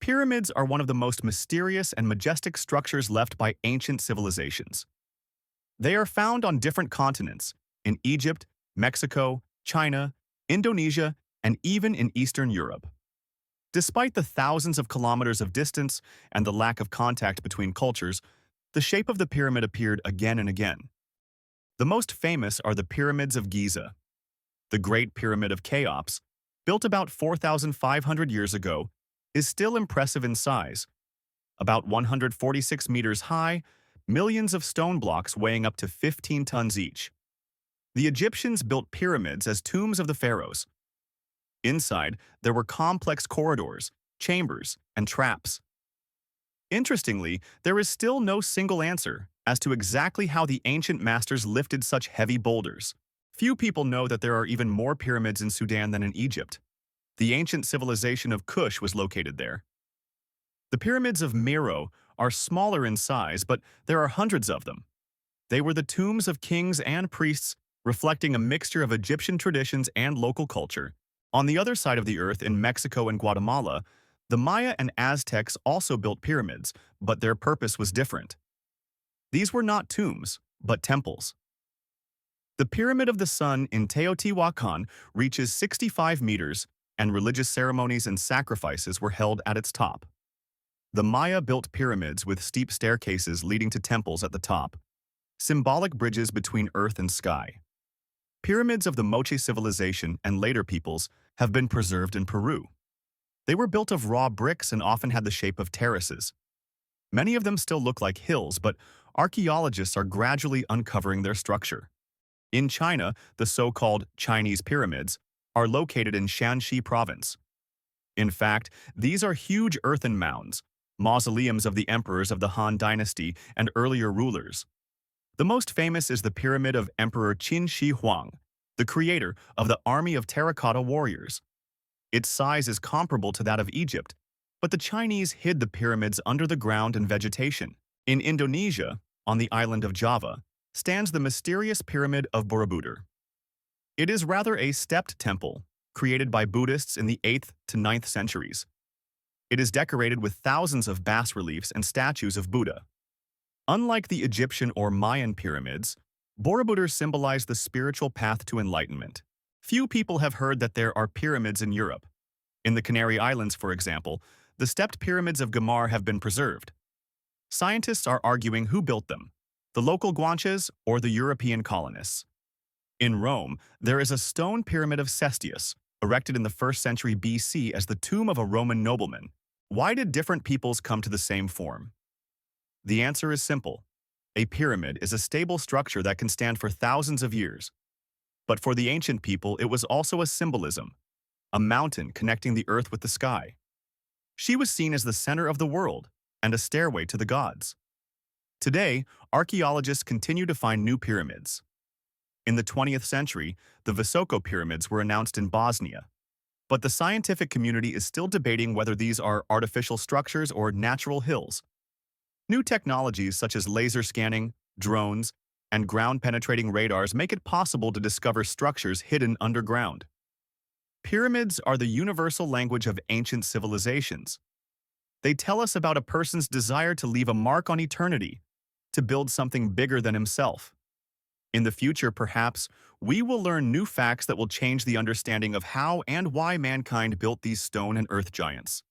Pyramids are one of the most mysterious and majestic structures left by ancient civilizations. They are found on different continents, in Egypt, Mexico, China, Indonesia, and even in Eastern Europe. Despite the thousands of kilometers of distance and the lack of contact between cultures, the shape of the pyramid appeared again and again. The most famous are the Pyramids of Giza. The Great Pyramid of Cheops, built about 4,500 years ago, is still impressive in size. About 146 meters high, millions of stone blocks weighing up to 15 tons each. The Egyptians built pyramids as tombs of the pharaohs. Inside, there were complex corridors, chambers, and traps. Interestingly, there is still no single answer as to exactly how the ancient masters lifted such heavy boulders. Few people know that there are even more pyramids in Sudan than in Egypt. The ancient civilization of Kush was located there. The pyramids of Meroe are smaller in size, but there are hundreds of them. They were the tombs of kings and priests, reflecting a mixture of Egyptian traditions and local culture. On the other side of the earth, in Mexico and Guatemala, the Maya and Aztecs also built pyramids, but their purpose was different. These were not tombs, but temples. The Pyramid of the Sun in Teotihuacan reaches 65 meters, and religious ceremonies and sacrifices were held at its top. The Maya built pyramids with steep staircases leading to temples at the top, symbolic bridges between earth and sky. Pyramids of the Moche civilization and later peoples have been preserved in Peru. They were built of raw bricks and often had the shape of terraces. Many of them still look like hills, but archaeologists are gradually uncovering their structure. In China, the so-called Chinese pyramids are located in Shanxi province. In fact, these are huge earthen mounds, mausoleums of the emperors of the Han Dynasty and earlier rulers. The most famous is the Pyramid of Emperor Qin Shi Huang, the creator of the army of terracotta warriors. Its size is comparable to that of Egypt, but the Chinese hid the pyramids under the ground and vegetation. In Indonesia, on the island of Java, stands the mysterious Pyramid of Borobudur. It is rather a stepped temple, created by Buddhists in the 8th to 9th centuries. It is decorated with thousands of bas-reliefs and statues of Buddha. Unlike the Egyptian or Mayan pyramids, Borobudur symbolized the spiritual path to enlightenment. Few people have heard that there are pyramids in Europe. In the Canary Islands, for example, the stepped pyramids of Gemar have been preserved. Scientists are arguing who built them, the local Guanches or the European colonists. In Rome, there is a stone pyramid of Cestius, erected in the 1st century BC as the tomb of a Roman nobleman. Why did different peoples come to the same form? The answer is simple. A pyramid is a stable structure that can stand for thousands of years. But for the ancient people, it was also a symbolism, a mountain connecting the earth with the sky. She was seen as the center of the world and a stairway to the gods. Today, archaeologists continue to find new pyramids. In the 20th century, the Visoko pyramids were announced in Bosnia. But the scientific community is still debating whether these are artificial structures or natural hills. New technologies such as laser scanning, drones, and ground-penetrating radars make it possible to discover structures hidden underground. Pyramids are the universal language of ancient civilizations. They tell us about a person's desire to leave a mark on eternity, to build something bigger than himself. In the future, perhaps, we will learn new facts that will change the understanding of how and why mankind built these stone and earth giants.